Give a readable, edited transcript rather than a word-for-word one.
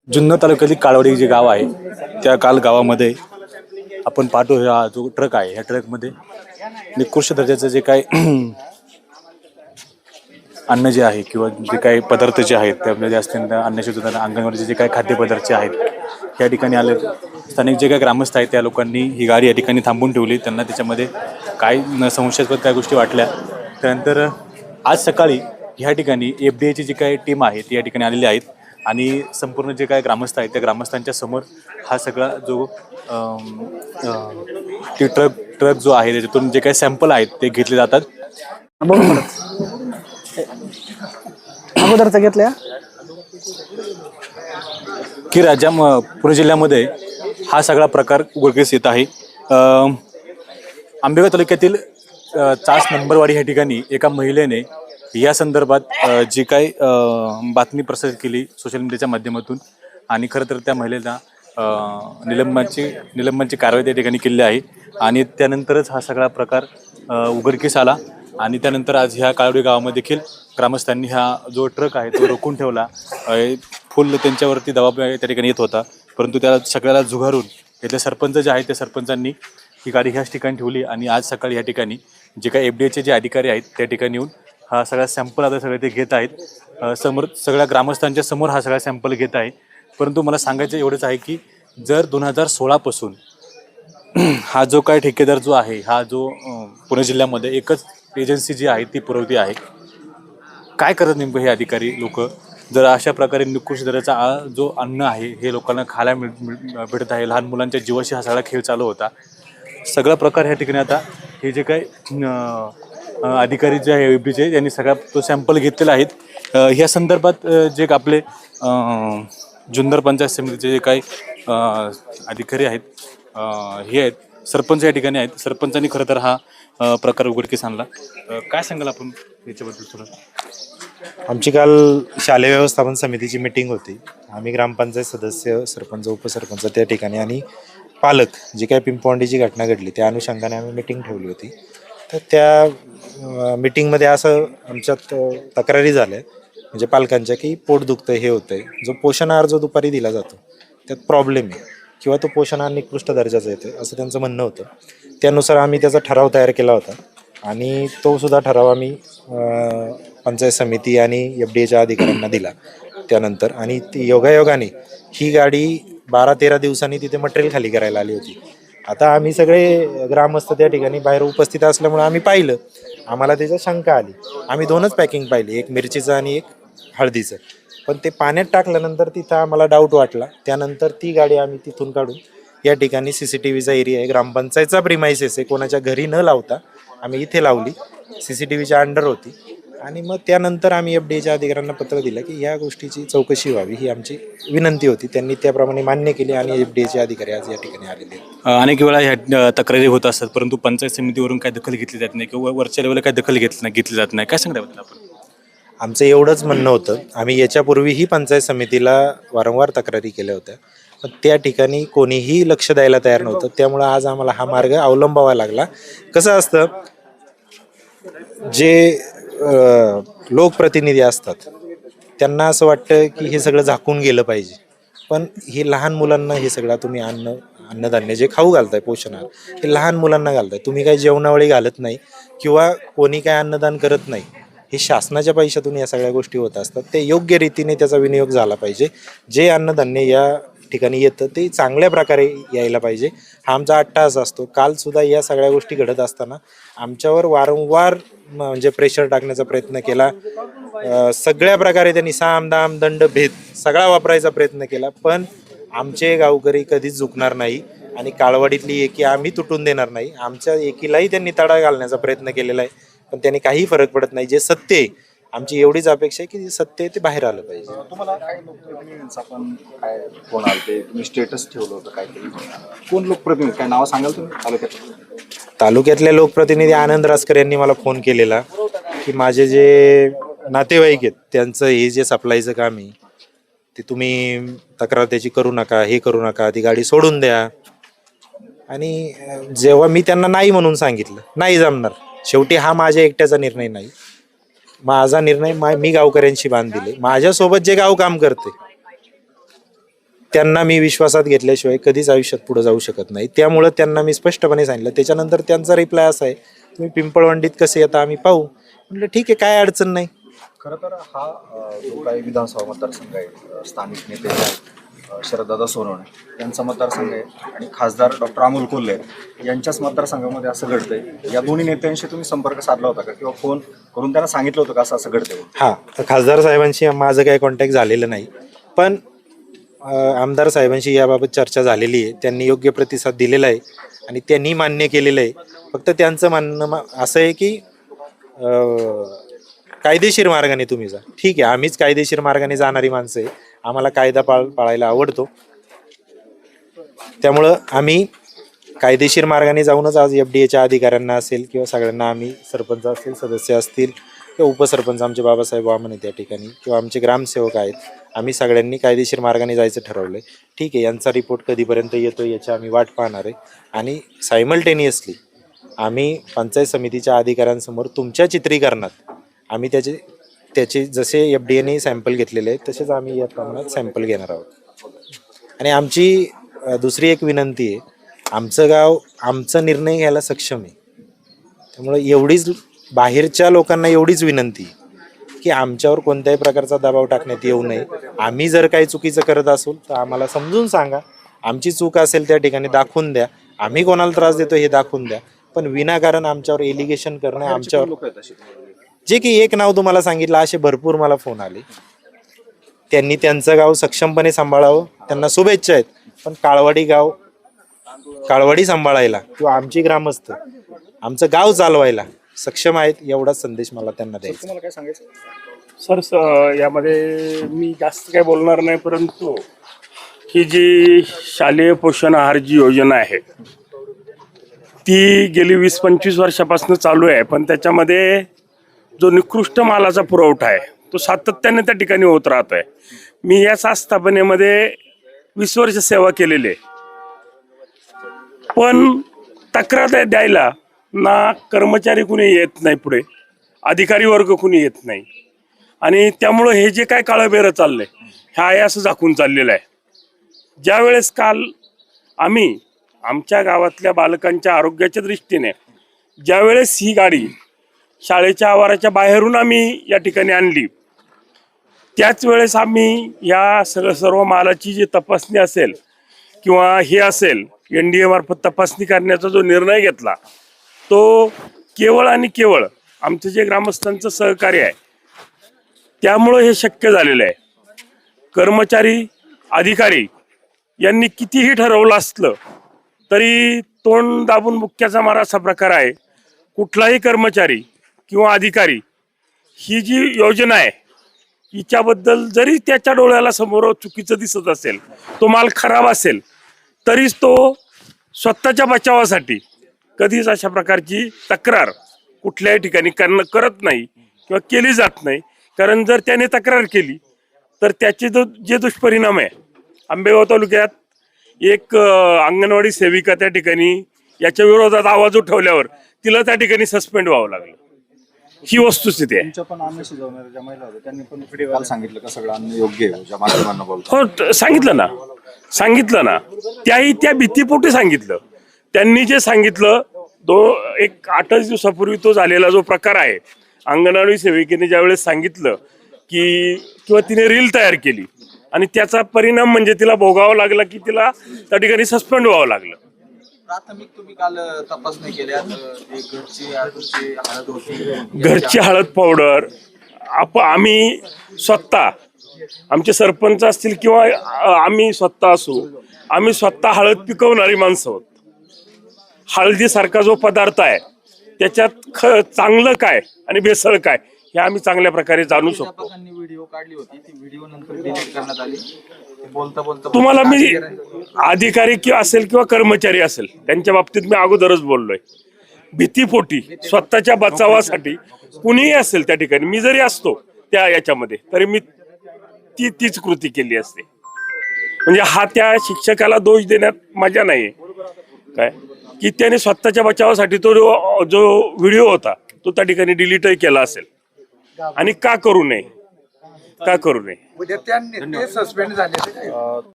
जुन्नर तालुक्यातील काळवाडी जे गाव आहे त्या गावामध्ये आपण पाहतो हा जो ट्रक आहे ह्या ट्रकमध्ये निकृष्ट दर्जाचं जे काय अन्न जे आहे किंवा जे काही पदार्थ जे आहेत त्यामध्ये असतील अन्नशोधन अंगणवाडीचे जे काही खाद्यपदार्थ आहेत या ठिकाणी आले स्थानिक जे काही ग्रामस्थ आहेत त्या लोकांनी ही गाडी या ठिकाणी थांबवून ठेवली. त्यांना त्याच्यामध्ये काही संशयास्पद काही गोष्टी वाटल्या. त्यानंतर आज सकाळी ह्या ठिकाणी FDAची जी काही टीम आहे ती या ठिकाणी आलेली आहेत आणि संपूर्ण जे काही ग्रामस्थ आहेत त्या ग्रामस्थांच्या समोर हा सगळा जो ती ट्रक जो आहे त्याच्यातून जे काही सॅम्पल आहेत ते घेतले जातात. अगोदरचा घेतल्या की पुणे जिल्ह्यामध्ये हा सगळा प्रकार उघडकीस येत आहे. आंबेगाव तालुक्यातील चास नंबरवाडी ह्या ठिकाणी एका महिलेने या संदर्भात जी काही बातमी प्रसारित केली सोशल मीडियाच्या माध्यमातून आणि खरं तर त्या महिलेला निलंबनाची कारवाई त्या ठिकाणी केली आहे आणि त्यानंतरच हा सगळा प्रकार उघडकीस आला आणि त्यानंतर आज ह्या काळवडी गावामध्ये देखील ग्रामस्थांनी हा जो ट्रक आहे तो रोखून ठेवला. फुल त्यांच्यावरती दबाव त्या ठिकाणी येत होता परंतु त्याला सगळ्याला झुगारून इथले सरपंच जे आहेत त्या सरपंचांनी ही गाडी ह्याच ठिकाणी ठेवली आणि आज सकाळी या ठिकाणी जे काही FDAचे जे अधिकारी आहेत त्या ठिकाणी येऊन हा सगळा सॅम्पल आता सगळे ते घेत आहेत. समोर सगळ्या ग्रामस्थांच्या समोर हा सगळा सॅम्पल घेत आहे. परंतु मला सांगायचं एवढंच आहे की जर 2016 पासून हा जो काय ठेकेदार जो आहे हा जो पुणे जिल्ह्यामध्ये एकच एजन्सी जी आहे ती पुरवती आहे. काय करत नेमकं हे अधिकारी लोक जर अशा प्रकारे निकृष्ट दर्जाचा जो अन्न आहे हे लोकांना खायला भेटत आहे. लहान मुलांच्या जीवाशी हा सगळा खेळ चालू होता. सगळा प्रकार ह्या ठिकाणी आता हे जे काही अधिकारी जे आहे FDAचे यांनी सगळा तो सॅम्पल घेतलेला आहेत. ह्या संदर्भात जे आपले जुन्नर पंचायत समितीचे जे काही अधिकारी आहेत हे आहेत सरपंच या ठिकाणी आहेत. सरपंचांनी खरं तर हा प्रकार उघडकीस आणला. काय सांगाल आपण याच्याबद्दल थोडं? आमची काल शालेय व्यवस्थापन समितीची मीटिंग होती. आम्ही ग्रामपंचायत सदस्य सरपंच उपसरपंच त्या ठिकाणी आणि पालक जी काही पिंपवंडीची घटना घडली त्या अनुषंगाने आम्ही मीटिंग ठेवली होती. तर त्या मीटिंगमध्ये असं आमच्यात तक्रारी झाल्या म्हणजे पालकांच्या की पोट दुखतं हे होतं आहे. जो पोषण आहार जो दुपारी दिला जातो त्यात प्रॉब्लेम आहे किंवा तो पोषण आहार निकृष्ट दर्जाचा येतो असं त्यांचं म्हणणं होतं. त्यानुसार आम्ही त्याचा ठराव तयार केला होता आणि तो सुद्धा ठराव आम्ही पंचायत समिती आणि FDAच्या अधिकाऱ्यांना दिला त्यानंतर. आणि ती योगायोगाने ही गाडी 12-13 दिवसांनी तिथे मटेरियल खाली करायला आली होती. आता आम्ही सगळे ग्रामस्थ त्या ठिकाणी बाहेर उपस्थित असल्यामुळे आम्ही पाहिलं. आम्हाला त्याच्या शंका आली. आम्ही 2च पॅकिंग पाहिली, एक मिरचीचं आणि एक हळदीचं. पण ते पाण्यात टाकल्यानंतर तिथं आम्हाला डाऊट वाटला. त्यानंतर ती गाडी आम्ही तिथून काढून या ठिकाणी CCTVचा एरिया आहे, ग्रामपंचायतचा प्रिमायसेस आहे, कोणाच्या घरी न लावता आम्ही इथे लावली. CCTVच्या अंडर होती आणि मग त्यानंतर आम्ही FDAच्या अधिकाऱ्यांना पत्र दिलं की या गोष्टीची चौकशी व्हावी ही आमची विनंती होती. त्यांनी त्याप्रमाणे मान्य केली आणि FDAचे अधिकारी आज या ठिकाणी आलेले आहेत. अनेक वेळा ह्या तक्रारी होत असतात परंतु पंचायत समितीवरून काय दखल घेतली जात नाही किंवा वरच्या लेवलला काय दखल घेतली जात नाही. काय सांगता आपण? आमचं एवढंच म्हणणं होतं. आम्ही याच्यापूर्वीही पंचायत समितीला वारंवार तक्रारी केल्या होत्या पण त्या ठिकाणी कोणीही लक्ष द्यायला तयार नव्हतं. त्यामुळं आज आम्हाला हा मार्ग अवलंबावा लागला. कसं असतं जे लोकप्रतिनिधी असतात त्यांना असं वाटतं की हे सगळं झाकून गेलं पाहिजे पण हे लहान मुलांना हे सगळं तुम्ही अन्नधान्य जे खाऊ घालताय पोषण आहार हे लहान मुलांना घालताय. तुम्ही काही जेवणावळी घालत नाही किंवा कोणी काय अन्नदान करत नाही. हे शासनाच्या पैशातून या सगळ्या गोष्टी होत असतात. ते योग्य रीतीने त्याचा विनियोग झाला पाहिजे. जे अन्नधान्य या ठिकाणी येतं ते चांगल्या प्रकारे यायला पाहिजे हा आमचा अट्टाहास असतो. कालसुद्धा या सगळ्या गोष्टी घडत असताना आमच्यावर वारंवार म्हणजे प्रेशर टाकण्याचा प्रयत्न केला. सगळ्या प्रकारे त्यांनी साम दाम दंड भेद सगळा वापरायचा प्रयत्न केला पण आमचे गावकरी कधीच झुकणार नाही आणि काळवाडीतली एकी आम्ही तुटून देणार नाही. आमच्या एकीलाही त्यांनी तडा घालण्याचा प्रयत्न केलेला आहे पण त्यांनी काही फरक पडत नाही. जे सत्य आहे आमची एवढीच अपेक्षा आहे की जे सत्य आहे ते बाहेर आलं पाहिजे. तुम्हाला आपण काय कोण आलते तुम्ही स्टेटस ठेवलं होतं काहीतरी कोण लोकप्रतिनिधी काय नाव सांगाल तुम्ही? तालुक्यातले लोकप्रतिनिधी आनंद रासकर यांनी मला फोन केलेला की माझे जे नातेवाईक आहेत त्यांचं हे जे सप्लायचं काम आहे ते तुम्ही तक्रार त्याची करू नका, हे करू नका, ती गाडी सोडून द्या. आणि जेव्हा मी त्यांना नाही म्हणून सांगितलं नाही जमणार. शेवटी हा माझ्या एकट्याचा निर्णय नाही. माझा निर्णय मी गावकऱ्यांशी बांध दिले. माझ्यासोबत जे गाव काम करते त्यांना मी विश्वासात घेतल्याशिवाय कधीच आयुष्यात पुढे जाऊ शकत नाही. त्यामुळं त्यांना मी स्पष्टपणे सांगितलं. त्याच्यानंतर त्यांचा रिप्लाय असा आहे, तुम्ही पिंपळवंडीत कसे येता आम्ही पाहू. म्हटलं ठीक आहे, काय अडचण नाही. खरं तर हा जो काही विधानसभा मतदारसंघ आहे, स्थानिक नेते जे आहेत शरददादा सोनवणे यांचा मतदारसंघ आहे आणि खासदार डॉक्टर अमोल कोल्हे यांच्याच मतदारसंघामध्ये असं घडतंय. या दोन्ही नेत्यांशी तुम्ही संपर्क साधला होता का किंवा फोन करून त्यांना सांगितलं होतं का असं असं घडतंय? हां, खासदार साहेबांशी माझं काही कॉन्टॅक्ट झालेलं नाही, पण आमदार साहेबांशी याबाबत चर्चा झालेली आहे. त्यांनी योग्य प्रतिसाद दिलेला आहे आणि त्यांनी मान्य केलेलं आहे. फक्त त्यांचं म्हणणं असं आहे की कायदेशीर मार्गाने तुम्ही जा. ठीक आहे, आम्हीच कायदेशीर मार्गाने जाणारी माणसं आहे, आम्हाला कायदा पाळायला आवडतो. त्यामुळं आम्ही कायदेशीर मार्गाने जाऊनच आज FDAच्या अधिकाऱ्यांना असेल किंवा सगळ्यांना आम्ही सरपंच असतील, सदस्य असतील किंवा उपसरपंच आमचे बाबासाहेब वामन त्या ठिकाणी किंवा आमचे ग्रामसेवक आहेत, आम्ही सगळ्यांनी कायदेशीर मार्गाने जायचं ठरवलं आहे. ठीक आहे, यांचा रिपोर्ट कधीपर्यंत येतो याची आम्ही वाट पाहणार आहे आणि सायमल्टेनियसली आम्ही पंचायत समितीच्या अधिकाऱ्यांसमोर तुमच्या चित्रीकरणात आम्ही त्याचे जसे FDAने सॅम्पल घेतलेले आहेत तसेच आम्ही या प्रमाणात सॅम्पल घेणार आहोत. आणि आमची दुसरी एक विनंती आहे, आमचं गाव आमचा निर्णय घ्यायला सक्षम आहे. त्यामुळे एवढीच बाहेरच्या लोकांना एवढीच विनंती की आमच्यावर कोणत्याही प्रकारचा दबाव टाकण्यात येऊ नये. आम्ही जर काही चुकीचं करत असू तर आम्हाला समजून सांगा, आमची चूक असेल त्या ठिकाणी दाखवून द्या, आम्ही कोणाला त्रास देतो हे दाखवून द्या. पण विनाकारण आमच्यावर एलिगेशन करणं, आमच्यावर जे की एक नाव तुम्हाला सांगितलं असे भरपूर मला फोन आले. त्यांनी त्यांचं गाव सक्षमपणे सांभाळावं, त्यांना शुभेच्छा आहेत. पण काळवाडी सांभाळायला किंवा आमची ग्रामस्थ आमचं गाव चालवायला सक्षम आहेत, एवढाच संदेश मला त्यांना द्यायचा. तुम्हाला काय सांगायचं सर? यामध्ये मी जास्त काही बोलणार नाही, परंतु ही जी शालेय पोषण आहार जी योजना आहे ती गेली 20-25 वर्षापासून चालू आहे. पण त्याच्यामध्ये जो निकृष्ट मालाचा पुरवठा आहे तो सातत्याने त्या ठिकाणी होत राहत आहे. मी या स्थापनेमध्ये 20 वर्ष सेवा केलेली आहे, पण तक्रार द्यायला ना कर्मचारी कुणी येत नाही, पुढे अधिकारी वर्ग कुणी येत नाही. आणि त्यामुळं हे जे काय काळबेरं चाललंय हे आहे असं झाकून चाललेलं आहे. ज्यावेळेस काल आम्ही आमच्या गावातल्या बालकांच्या आरोग्याच्या दृष्टीने ज्यावेळेस ही गाडी शाळेच्या आवाराच्या बाहेरून आम्ही या ठिकाणी आणली, त्याच वेळेस आम्ही या सर्व मालाची जी तपासणी असेल किंवा हे असेल NDA मार्फत तपासणी करण्याचा जो निर्णय घेतला तो केवळ आणि केवळ आमचं जे ग्रामस्थांचं सहकार्य आहे त्यामुळं हे शक्य झालेलं आहे. कर्मचारी अधिकारी यांनी कितीही ठरवलं असलं तरी तोंड दाबून बुक्क्याचा मारा असा प्रकार आहे. कुठलाही कर्मचारी किंवा अधिकारी ही जी योजना आहे हिच्याबद्दल जरी त्याच्या डोळ्याला समोर चुकीचं दिसत असेल, तो माल खराब असेल, तरीच तो स्वतःच्या बचावासाठी कधीच अशा प्रकारची तक्रार कुठल्याही ठिकाणी करत नाही किंवा केली जात नाही. कारण जर त्याने तक्रार केली तर त्याचे जे दुष्परिणाम आहे, आंबेगाव तालुक्यात एक अंगणवाडी सेविका त्या ठिकाणी याच्या विरोधात आवाज उठवल्यावर तिला त्या ठिकाणी सस्पेंड व्हावं लागलं. ही वस्तुस्थिती आहे. तुमच्या पण अन्न शिजवणाऱ्या ज्या महिला होत्या त्यांनी पण काल सांगितलं का सगळं अन्न योग्य आहे ज्या माध्यमांना बोलतो? हो, सांगितलं ना. त्याही त्या भीतीपोटी सांगितलं. त्यांनी जे सांगितलं एक 8 दिवसापूर्वी तो झालेला जो प्रकार आहे, अंगणवाडी सेविकेने ज्यावेळेस सांगितलं की किंवा तिने रील तयार केली आणि त्याचा परिणाम म्हणजे तिला भोगावं लागला की तिला त्या ठिकाणी सस्पेंड व्हावं लागलं. प्राथमिक तुम्ही काल तपासणी केल्या, घरची हळद पावडर आम्ही स्वतः, आमचे सरपंच असतील किंवा आम्ही स्वतः असू, आम्ही स्वतः हळद पिकवणारी माणसं आहोत. हळदीसारखा जो पदार्थ आहे त्याच्यात चांगलं काय आणि भेसळ काय हे आम्ही चांगल्या प्रकारे जाणू शकतो. व्हिडिओ काढली होती, ती व्हिडिओ नंतर डिलीट करण्यात आली. बोलता तुम्हाला मी अधिकारी किंवा असेल किंवा कर्मचारी असेल त्यांच्या बाबतीत मी अगोदरच बोललोय, भीतीपोटी स्वतःच्या बचावासाठी कुणीही असेल त्या ठिकाणी, मी जरी असतो त्या याच्यामध्ये तरी मी तीच कृती केली असते. म्हणजे हा त्या शिक्षकाला दोष देण्यात मजा नाही काय की त्याने स्वतःच्या बचावासाठी तो जो व्हिडिओ होता तो त्या ठिकाणी डिलीटही केला असेल. आणि का करू नये? सस्पेंड झाले.